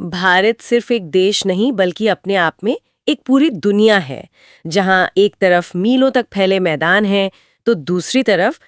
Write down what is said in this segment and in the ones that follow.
भारत सिर्फ एक देश नहीं बल्कि अपने आप में एक पूरी दुनिया है, जहां एक तरफ मीलों तक फैले मैदान हैं तो दूसरी तरफ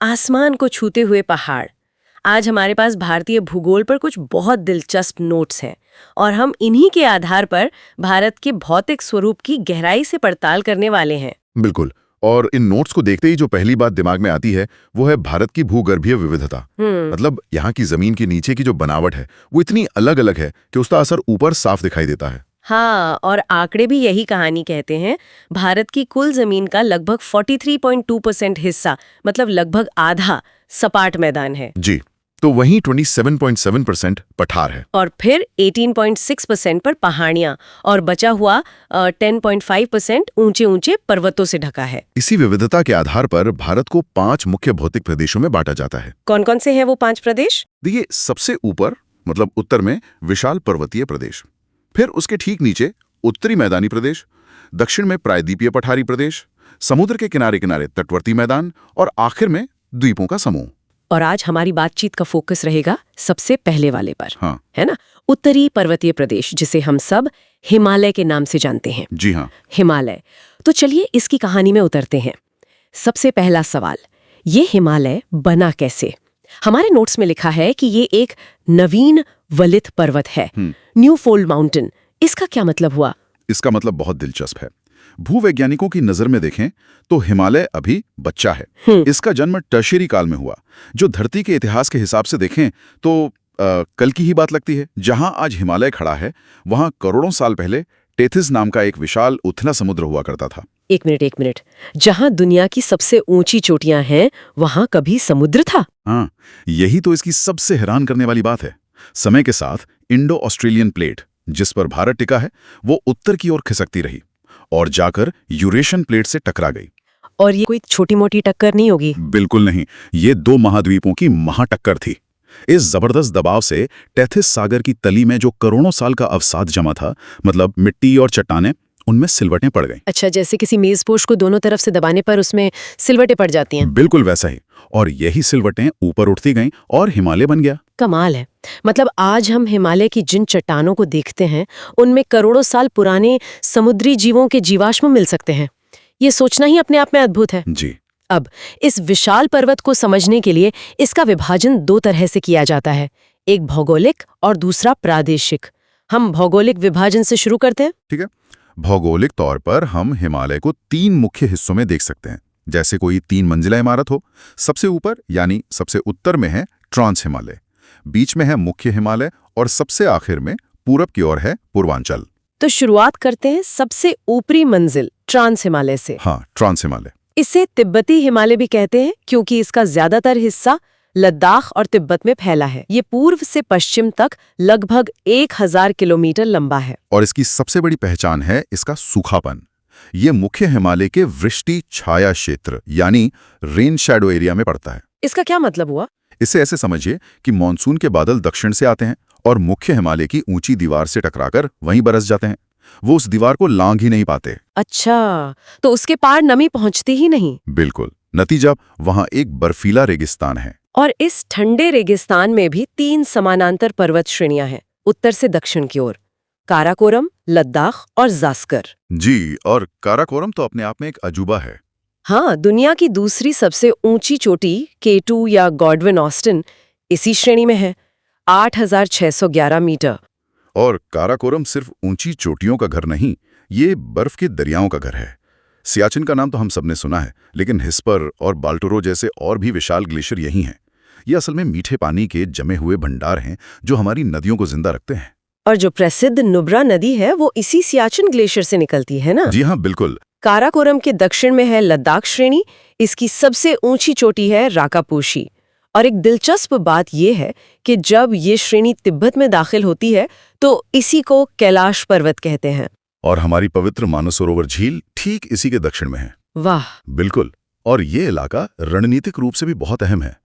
आसमान को छूते हुए पहाड़। आज हमारे पास भारतीय भूगोल पर कुछ बहुत दिलचस्प नोट्स हैं और हम इन्हीं के आधार पर भारत के भौतिक स्वरूप की गहराई से पड़ताल करने वाले हैं। बिल्कुल। और इन नोट्स को देखते ही जो पहली बात दिमाग में आती है वो है भारत की भूगर्भीय विविधता। मतलब यहाँ की जमीन के नीचे की जो बनावट है वो इतनी अलग अलग है कि उसका असर ऊपर साफ दिखाई देता है। हाँ, और आंकड़े भी यही कहानी कहते हैं। भारत की कुल जमीन का लगभग 43.2% हिस्सा, मतलब लगभग आधा, सपाट मैदान है। जी, तो वहीं 27.7% पठार है और फिर 18.6% पर पहाड़ियां और बचा हुआ 10.5% ऊंचे ऊंचे पर्वतों से ढका है। इसी विविधता के आधार पर भारत को 5 मुख्य भौतिक प्रदेशों में बांटा जाता है। कौन कौन से हैं वो 5 प्रदेश? देखिए, सबसे ऊपर मतलब उत्तर में विशाल पर्वतीय प्रदेश, फिर उसके ठीक नीचे उत्तरी मैदानी प्रदेश, दक्षिण में प्रायद्वीपीय पठारी प्रदेश, समुद्र के किनारे किनारे तटवर्ती मैदान और आखिर में द्वीपों का समूह। और आज हमारी बातचीत का फोकस रहेगा सबसे पहले वाले पर। हाँ। है ना, उत्तरी पर्वतीय प्रदेश, जिसे हम सब हिमालय के नाम से जानते हैं। जी हाँ, हिमालय। तो चलिए इसकी कहानी में उतरते हैं। सबसे पहला सवाल, ये हिमालय बना कैसे? हमारे नोट्स में लिखा है कि ये एक नवीन वलित पर्वत है, न्यू फोल्ड माउंटेन। इसका क्या मतलब हुआ? इसका मतलब बहुत दिलचस्प है। भूवैज्ञानिकों की नजर में देखें तो हिमालय अभी बच्चा है। इसका जन्म टर्शियरी काल में हुआ। जो धरती के इतिहास के हिसाब से देखें तो कल की ही बात लगती है। जहां आज हिमालय खड़ा है वहां करोड़ों साल पहले टेथिस नाम का एक विशाल उथला समुद्र हुआ करता था। एक मिनट, जहां दुनिया की सबसे ऊंची चोटियां हैं वहां कभी समुद्र था? हाँ, यही तो इसकी सबसे हैरान करने वाली बात है। समय के साथ इंडो ऑस्ट्रेलियन प्लेट, जिस पर भारत टिका है, वो उत्तर की ओर खिसकती रही और जाकर यूरेशियन प्लेट से टकरा गई। और ये कोई छोटी मोटी टक्कर नहीं होगी? बिल्कुल नहीं, ये 2 महाद्वीपों की महाटक्कर थी। इस जबरदस्त दबाव से टेथिस सागर की तली में जो करोड़ों साल का अवसाद जमा था, मतलब मिट्टी और चट्टानें, उनमें सिलवटें पड़ गईं। अच्छा, जैसे किसी मेजपोश को दोनों तरफ से दबाने पर उसमें सिलवटें पड़ जाती हैं। बिल्कुल वैसा ही। और यही सिलवटें ऊपर उठती गईं और हिमालय बन गया। कमाल है। मतलब आज हम हिमालय की जिन चट्टानों को देखते हैं उनमें करोड़ों साल पुराने समुद्री जीवों के जीवाश्म मिल सकते हैं। ये सोचना ही अपने आप में अद्भुत है। जी। अब इस विशाल पर्वत को समझने के लिए इसका विभाजन 2 तरह से किया जाता है, एक भौगोलिक और दूसरा प्रादेशिक। हम भौगोलिक विभाजन से शुरू करते हैं। ठीक है। भौगोलिक तौर पर हम हिमालय को 3 मुख्य हिस्सों में देख सकते हैं, जैसे कोई 3 मंजिला इमारत हो। सबसे ऊपर यानी सबसे उत्तर में है ट्रांस हिमालय, बीच में है मुख्य हिमालय और सबसे आखिर में पूरब की ओर है पूर्वांचल। तो शुरुआत करते हैं सबसे ऊपरी मंजिल ट्रांस हिमालय से। हाँ, ट्रांस हिमालय। इसे तिब्बती हिमालय भी कहते हैं क्योंकि इसका ज्यादातर हिस्सा लद्दाख और तिब्बत में फैला है। ये पूर्व से पश्चिम तक लगभग 1000 किलोमीटर लंबा है। और इसकी सबसे बड़ी पहचान है इसका सूखापन। ये मुख्य हिमालय के वृष्टि छाया क्षेत्र यानी रेन शैडो एरिया में पड़ता है। इसका क्या मतलब हुआ? इसे ऐसे समझिए कि मानसून के बादल दक्षिण से आते हैं और मुख्य हिमालय की ऊंची दीवार से टकराकर वहीं बरस जाते हैं। वो उस दीवार को लांघ ही नहीं पाते। अच्छा, तो उसके पार नमी पहुंचती ही नहीं। बिल्कुल। नतीजा, वहां एक बर्फीला रेगिस्तान है। और इस ठंडे रेगिस्तान में भी 3 समानांतर पर्वत श्रेणियां हैं, उत्तर से दक्षिण की ओर, काराकोरम, लद्दाख और जास्कर। जी, और काराकोरम तो अपने आप में एक अजूबा है। हाँ, दुनिया की दूसरी सबसे ऊंची चोटी K2 या गॉडविन ऑस्टिन इसी श्रेणी में है, 8611 मीटर। और काराकोरम सिर्फ ऊंची चोटियों का घर नहीं, ये बर्फ के दरियाओं का घर है। सियाचिन का नाम तो हम सबने सुना है, लेकिन हिस्पर और बाल्टोरो जैसे और भी विशाल ग्लेशियर यही हैं। ये असल में मीठे पानी के जमे हुए भंडार हैं जो हमारी नदियों को जिंदा रखते हैं। और जो प्रसिद्ध नुब्रा नदी है वो इसी सियाचिन ग्लेशियर से निकलती है ना? जी हाँ, बिल्कुल। काराकोरम के दक्षिण में है लद्दाख श्रेणी। इसकी सबसे ऊंची चोटी है राकापोशी। और एक दिलचस्प बात यह है कि जब ये श्रेणी तिब्बत में दाखिल होती है तो इसी को कैलाश पर्वत कहते हैं। और हमारी पवित्र मानसरोवर झील ठीक इसी के दक्षिण में है। वाह। बिल्कुल। और ये इलाका रणनीतिक रूप से भी बहुत अहम है।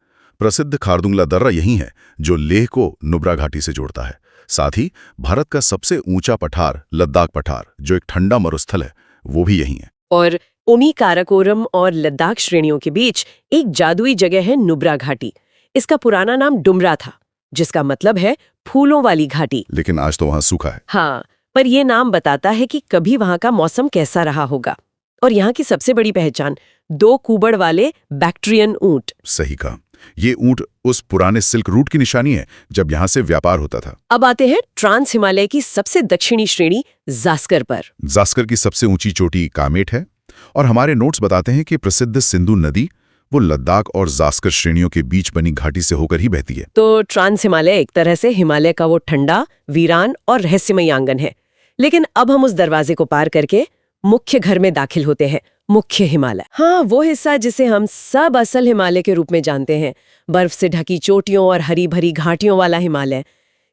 प्रसिद्ध खारदुंगला दर्रा यही है जो लेह को नुब्रा घाटी से जोड़ता है। साथ ही भारत का सबसे ऊंचा पठार लद्दाख पठार, जो एक ठंडा मरुस्थल है, वो भी यही है। और उन्हीं काराकोरम और लद्दाख श्रेणियों के बीच एक जादुई जगह है नुब्रा घाटी। इसका पुराना नाम डुमरा था, जिसका मतलब है फूलों वाली घाटी। लेकिन आज तो वहां सूखा है। हाँ, पर ये नाम बताता है कि कभी वहां का मौसम कैसा रहा होगा। और यहाँ की सबसे बड़ी पहचान 2 कुबड़ वाले बैक्ट्रियन ऊंट। सही कहा। ये ऊंट उस पुराने सिल्क रूट की निशानी है जब यहाँ से व्यापार होता था। अब आते हैं ट्रांस हिमालय की सबसे दक्षिणी श्रेणी जास्कर पर। जास्कर की सबसे ऊंची चोटी कामेट है और हमारे नोट्स बताते हैं कि प्रसिद्ध सिंधु नदी वो लद्दाख और जास्कर श्रेणियों के बीच बनी घाटी से होकर ही बहती है। तो ट्रांस हिमालय एक तरह से हिमालय का वो ठंडा, वीरान और रहस्यमयी आंगन है। लेकिन अब हम उस दरवाजे को पार करके मुख्य घर में दाखिल होते हैं, मुख्य हिमालय। हाँ, वो हिस्सा जिसे हम सब असल हिमालय के रूप में जानते हैं, बर्फ से ढकी चोटियों और हरी भरी घाटियों वाला हिमालय।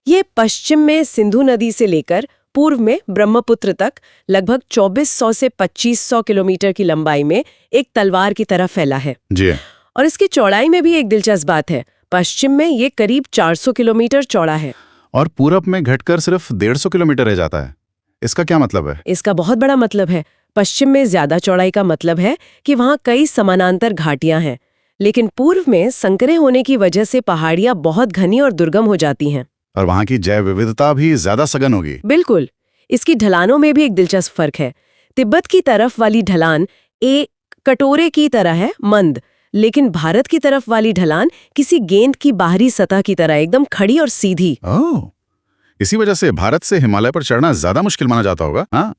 ये पश्चिम में सिंधु नदी से लेकर पूर्व में ब्रह्मपुत्र तक लगभग 2400 से 2500 किलोमीटर की लंबाई में एक तलवार की तरह फैला है। जी। और इसकी चौड़ाई में भी एक दिलचस्प बात है। पश्चिम में ये करीब 400 किलोमीटर चौड़ा है और पूरब में घटकर सिर्फ 150 किलोमीटर रह जाता है। इसका क्या मतलब है? इसका बहुत बड़ा मतलब है। पश्चिम में ज्यादा चौड़ाई का मतलब है कि वहाँ कई समानांतर घाटियां हैं, लेकिन पूर्व में संकरे होने की वजह से पहाड़ियां बहुत घनी और दुर्गम हो जाती हैं। और वहाँ की जैव विविधता भी ज्यादा सघन होगी। बिल्कुल। इसकी ढलानों में भी एक दिलचस्प फर्क है। तिब्बत की तरफ वाली ढलान एक कटोरे की तरह है, मंद, लेकिन भारत की तरफ वाली ढलान किसी गेंद की बाहरी सतह की तरह एकदम खड़ी और सीधी। ओह, इसी वजह से भारत से हिमालय पर चढ़ना ज्यादा मुश्किल माना जाता होगा। हाँ,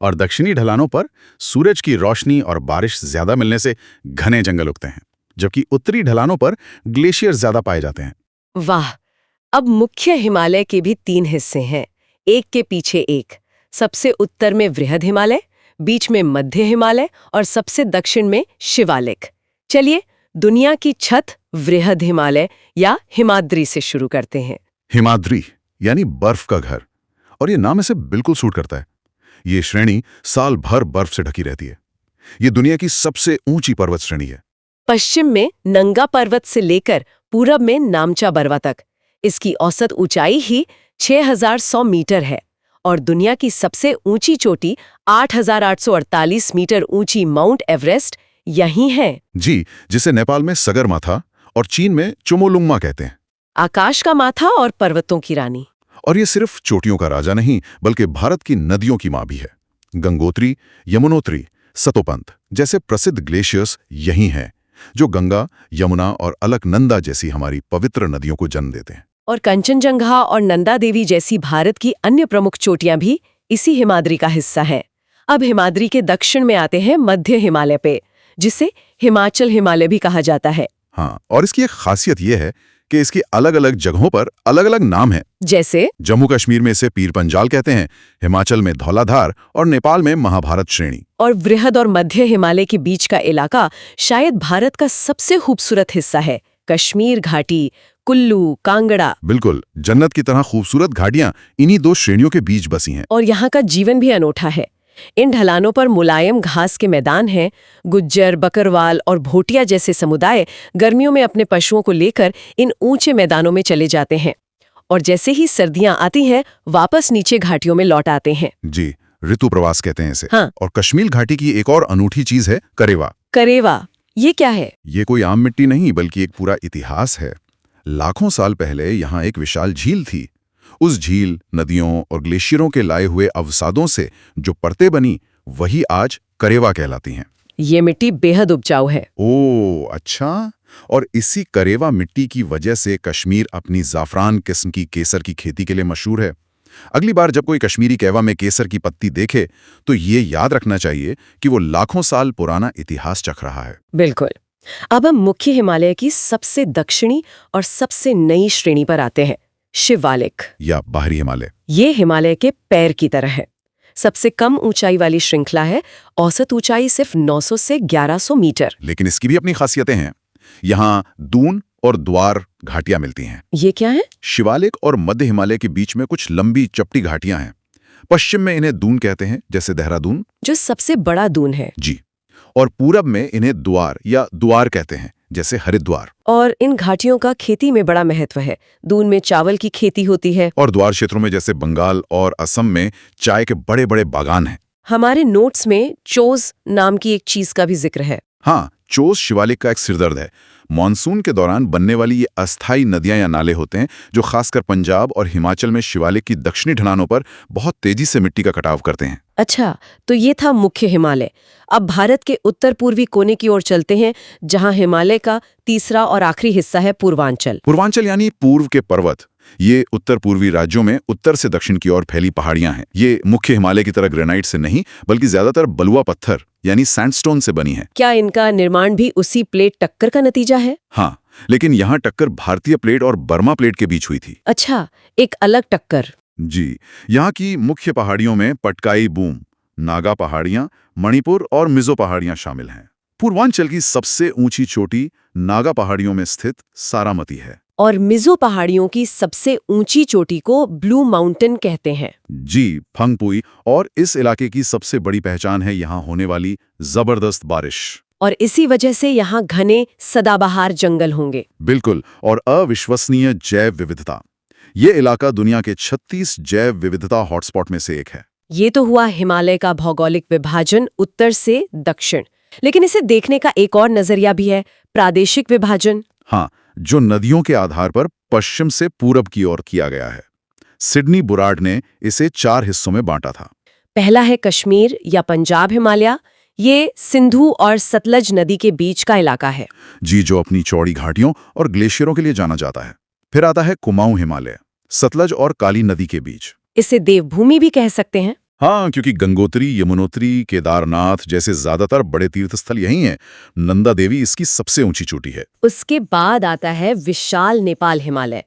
और दक्षिणी ढलानों पर सूरज की रोशनी और बारिश ज्यादा मिलने से घने जंगल उगते हैं, जबकि उत्तरी ढलानों पर ग्लेशियर ज्यादा पाए जाते हैं। वाह। अब मुख्य हिमालय के भी 3 हिस्से हैं, एक के पीछे एक। सबसे उत्तर में वृहद हिमालय, बीच में मध्य हिमालय और सबसे दक्षिण में शिवालिक। चलिए दुनिया की छत वृहद हिमालय या हिमाद्री से शुरू करते हैं। हिमाद्री यानी बर्फ का घर, और ये नाम इसे बिल्कुल सूट करता है। ये श्रेणी साल भर बर्फ से ढकी रहती है। ये दुनिया की सबसे ऊंची पर्वत श्रेणी है। पश्चिम में नंगा पर्वत से लेकर पूरब में नामचा बरवा तक इसकी औसत ऊंचाई ही 6100 मीटर है और दुनिया की सबसे ऊंची चोटी 8848 मीटर ऊंची माउंट एवरेस्ट यहीं है। जी, जिसे नेपाल में सगरमाथा और चीन में चोमोलुंगमा कहते हैं। आकाश का माथा और पर्वतों की रानी। और ये सिर्फ चोटियों का राजा नहीं, बल्कि भारत की नदियों की मां भी है। गंगोत्री, यमुनोत्री, सतोपंथ जैसे प्रसिद्ध ग्लेशियर्स यही हैं, जो गंगा, यमुना और अलकनंदा जैसी हमारी पवित्र नदियों को जन्म देते हैं। और कंचनजंगा और नंदा देवी जैसी भारत की अन्य प्रमुख चोटियां भी इसी हिमाद्री का हिस्सा हैं। अब हिमाद्री के दक्षिण में आते हैं मध्य हिमालय पे, जिसे हिमाचल हिमालय भी कहा जाता है। हाँ, और इसकी एक खासियत यह है कि इसकी अलग अलग जगहों पर अलग अलग नाम है। जैसे जम्मू कश्मीर में इसे पीर पंजाल कहते हैं, हिमाचल में धौलाधार और नेपाल में महाभारत श्रेणी। और वृहद और मध्य हिमालय के बीच का इलाका शायद भारत का सबसे खूबसूरत हिस्सा है, कश्मीर घाटी, कुल्लू, कांगड़ा। बिल्कुल, जन्नत की तरह खूबसूरत घाटियां इन्हीं 2 श्रेणियों के बीच बसी हैं। और यहाँ का जीवन भी अनोखा है। इन ढलानों पर मुलायम घास के मैदान हैं। गुज्जर, बकरवाल और भोटिया जैसे समुदाय गर्मियों में अपने पशुओं को लेकर इन ऊंचे मैदानों में चले जाते हैं और जैसे ही सर्दियां आती हैं वापस नीचे घाटियों में लौट आते हैं। जी, ऋतु प्रवास कहते हैं इसे। हाँ। और कश्मीर घाटी की एक और अनूठी चीज है करेवा। करेवा, ये क्या है? ये कोई आम मिट्टी नहीं, बल्कि एक पूरा इतिहास है। लाखों साल पहले यहाँ एक विशाल झील थी। उस झील, नदियों और ग्लेशियरों के लाए हुए अवसादों से जो परतें बनी, वही आज करेवा कहलाती हैं। ये मिट्टी बेहद उपजाऊ है। ओह, अच्छा। और इसी करेवा मिट्टी की वजह से कश्मीर अपनी ज़ाफ़रान किस्म की केसर की खेती के लिए मशहूर है। अगली बार जब कोई कश्मीरी कहवा में केसर की पत्ती देखे तो ये याद रखना चाहिए कि वो लाखों साल पुराना इतिहास चख रहा है। बिल्कुल। अब हम मुख्य हिमालय की सबसे दक्षिणी और सबसे नई श्रेणी पर आते हैं, शिवालिक या बाहरी हिमालय। ये हिमालय के पैर की तरह है। सबसे कम ऊंचाई वाली श्रृंखला है, औसत ऊंचाई सिर्फ 900 से 1100 मीटर। लेकिन इसकी भी अपनी खासियतें हैं। यहाँ दून और द्वार घाटियां मिलती हैं। ये क्या है? शिवालिक और मध्य हिमालय के बीच में कुछ लंबी चपटी घाटियां हैं। पश्चिम में इन्हें दून कहते हैं, जैसे देहरादून, जो सबसे बड़ा दून है। जी। और पूरब में इन्हें द्वार या द्वार कहते हैं, जैसे हरिद्वार। और इन घाटियों का खेती में बड़ा महत्व है। दून में चावल की खेती होती है और द्वार क्षेत्रों में जैसे बंगाल और असम में चाय के बड़े बड़े बागान हैं। हमारे नोट्स में चोज नाम की एक चीज का भी जिक्र है। हाँ, चोस शिवालिक का एक सिरदर्द है, मॉनसून के दौरान बनने वाली ये अस्थायी नदियां या नाले होते हैं जो खासकर पंजाब और हिमाचल में शिवालिक की दक्षिणी ढलानों पर बहुत तेजी से मिट्टी का कटाव करते हैं। अच्छा, तो ये था मुख्य हिमालय। अब भारत के उत्तर पूर्वी कोने की ओर चलते हैं, जहां हिमालय का तीसरा और आखिरी हिस्सा है पूर्वांचल। पूर्वांचल यानी पूर्व के पर्वत। ये उत्तर पूर्वी राज्यों में उत्तर से दक्षिण की ओर फैली पहाड़ियां हैं। ये मुख्य हिमालय की तरह ग्रेनाइट से नहीं, बल्कि ज्यादातर बलुआ पत्थर यानी सैंडस्टोन से बनी है। क्या इनका निर्माण भी उसी प्लेट टक्कर का नतीजा है? हाँ, लेकिन यहाँ टक्कर भारतीय प्लेट और बर्मा प्लेट के बीच हुई थी। अच्छा, एक अलग टक्कर। जी, यहाँ की मुख्य पहाड़ियों में पटकाई बूम, नागा पहाड़ियां, मणिपुर और मिजो पहाड़ियां शामिल हैं। पूर्वांचल की सबसे ऊंची चोटी नागा पहाड़ियों में स्थित सारामती है। और मिजो पहाड़ियों की सबसे ऊंची चोटी को ब्लू माउंटेन कहते हैं। जी, फंगपुई। और इस इलाके की सबसे बड़ी पहचान है यहाँ होने वाली जबरदस्त बारिश। और इसी वजह से यहाँ घने सदाबहार जंगल होंगे। बिल्कुल, और अविश्वसनीय जैव विविधता। ये इलाका दुनिया के 36 जैव विविधता हॉटस्पॉट में से एक है। ये तो हुआ हिमालय का भौगोलिक विभाजन उत्तर से दक्षिण, लेकिन इसे देखने का एक और नजरिया भी है, प्रादेशिक विभाजन। हाँ, जो नदियों के आधार पर पश्चिम से पूरब की ओर किया गया है। सिडनी बुरार्ड ने इसे 4 हिस्सों में बांटा था। पहला है कश्मीर या पंजाब हिमालय। ये सिंधु और सतलज नदी के बीच का इलाका है। जी, जो अपनी चौड़ी घाटियों और ग्लेशियरों के लिए जाना जाता है। फिर आता है कुमाऊं हिमालय, सतलज और काली नदी के बीच। इसे देवभूमि भी कह सकते हैं। हाँ, क्योंकि गंगोत्री, यमुनोत्री, केदारनाथ जैसे ज्यादातर बड़े तीर्थस्थल यही हैं। नंदा देवी इसकी सबसे ऊंची चोटी है। उसके बाद आता है विशाल नेपाल हिमालय,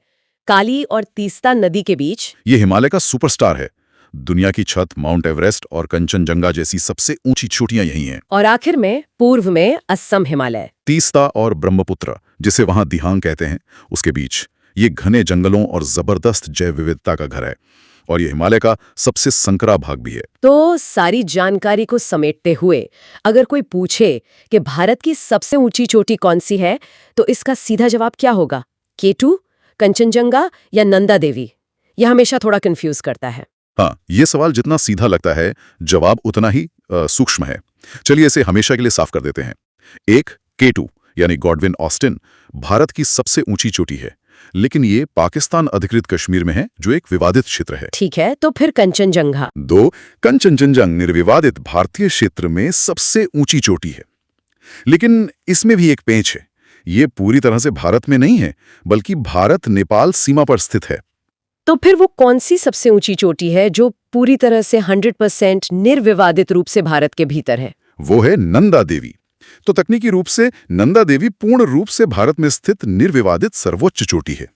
काली और तीस्ता नदी के बीच। ये हिमालय का सुपरस्टार है। दुनिया की छत माउंट एवरेस्ट और कंचनजंगा जैसी सबसे ऊंची चोटियां यही हैं। और आखिर में पूर्व में असम हिमालय, तीस्ता और ब्रह्मपुत्र, जिसे वहां दिहांग कहते हैं, उसके बीच। ये घने जंगलों और जबरदस्त जैव विविधता का घर है, और ये हिमालय का सबसे संकरा भाग भी है। तो सारी जानकारी को समेटते हुए अगर कोई पूछे कि भारत की सबसे ऊंची चोटी कौन सी है, तो इसका सीधा जवाब क्या होगा? K2, कंचनजंगा या नंदा देवी? यह हमेशा थोड़ा कंफ्यूज करता है। हाँ, ये सवाल जितना सीधा लगता है, जवाब उतना ही सूक्ष्म है। चलिए इसे हमेशा के लिए साफ कर देते हैं। एक, K2 यानी गॉडविन ऑस्टिन भारत की सबसे ऊंची चोटी है, लेकिन ये पाकिस्तान अधिकृत कश्मीर में है, जो एक विवादित क्षेत्र है। ठीक है, तो फिर कंचनजंगा। 2, कंचनजंगा निर्विवादित भारतीय क्षेत्र में सबसे ऊंची चोटी है, लेकिन इसमें भी एक पेंच है। ये पूरी तरह से भारत में नहीं है, बल्कि भारत नेपाल सीमा पर स्थित है। तो फिर वो कौन सी सबसे ऊंची चोटी है जो पूरी तरह से 100% निर्विवादित रूप से भारत के भीतर है? वो है नंदा देवी। तो तकनीकी रूप से नंदा देवी पूर्ण रूप से भारत में स्थित निर्विवादित सर्वोच्च चोटी है।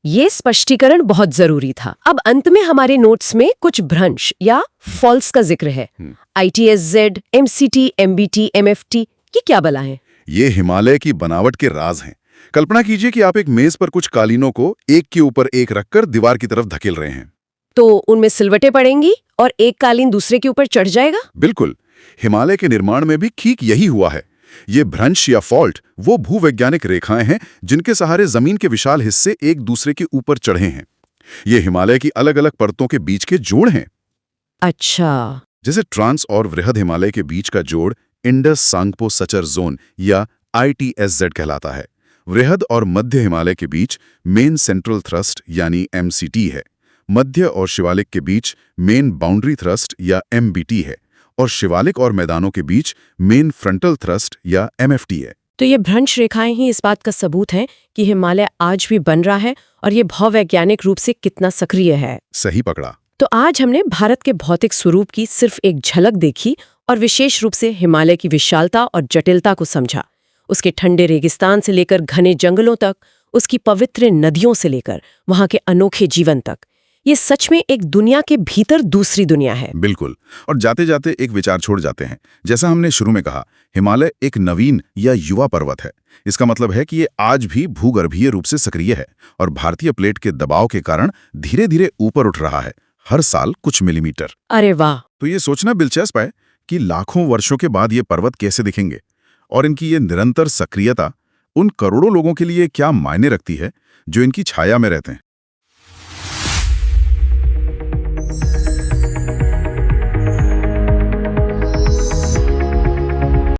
ये स्पष्टीकरण बहुत जरूरी था। अब अंत में हमारे नोट्स में कुछ भ्रंश या फॉल्स का जिक्र है। ITSZ, MCT, MBT, MFT, ये क्या बला है? ये हिमालय की बनावट के राज हैं। कल्पना कीजिए कि आप एक मेज पर कुछ कालीनों को एक के ऊपर एक रखकर दीवार की तरफ धकेल रहे हैं। तो उनमें सिलवटें पड़ेंगी और एक कालीन दूसरे के ऊपर चढ़ जाएगा? बिल्कुल, हिमालय के निर्माण में भी ठीक यही हुआ है। ये भ्रंश या फॉल्ट वो भूवैज्ञानिक रेखाएं हैं जिनके सहारे जमीन के विशाल हिस्से एक दूसरे के ऊपर चढ़े हैं। ये हिमालय की अलग अलग परतों के बीच के जोड़ हैं। अच्छा, जैसे ट्रांस और वृहद हिमालय के बीच का जोड़ इंडस सांगपो सचर जोन या ITSZ कहलाता है। वृहद और मध्य हिमालय के बीच मेन सेंट्रल थ्रस्ट यानी MCT है। मध्य और शिवालिक के बीच मेन बाउंड्री थ्रस्ट या MBT है, और शिवालिक और मैदानों के बीच मेन फ्रंटल थ्रस्ट या MFT है। तो ये भ्रंश रेखाएं ही इस बात का सबूत हैं कि हिमालय आज भी बन रहा है और ये भौवैज्ञानिक रूप से कितना सक्रिय है। सही पकड़ा। तो आज हमने भारत के भौतिक स्वरूप की सिर्फ एक झलक देखी और विशेष रूप से हिमालय की विशालता और जटिलता को समझा। उसके ठंडे रेगिस्तान से लेकर घने जंगलों तक, उसकी पवित्र नदियों से लेकर वहां के अनोखे जीवन तक। ये सच में एक दुनिया के भीतर दूसरी दुनिया है। बिल्कुल। और जाते जाते एक विचार छोड़ जाते हैं। जैसा हमने शुरू में कहा, हिमालय एक नवीन या युवा पर्वत है। इसका मतलब है कि ये आज भी भूगर्भीय रूप से सक्रिय है और भारतीय प्लेट के दबाव के कारण धीरे धीरे ऊपर उठ रहा है, हर साल कुछ मिलीमीटर। अरे वाह! तो ये सोचना दिलचस्प है कि लाखों वर्षों के बाद ये पर्वत कैसे दिखेंगे, और इनकी ये निरंतर सक्रियता उन करोड़ों लोगों के लिए क्या मायने रखती है जो इनकी छाया में रहते हैं।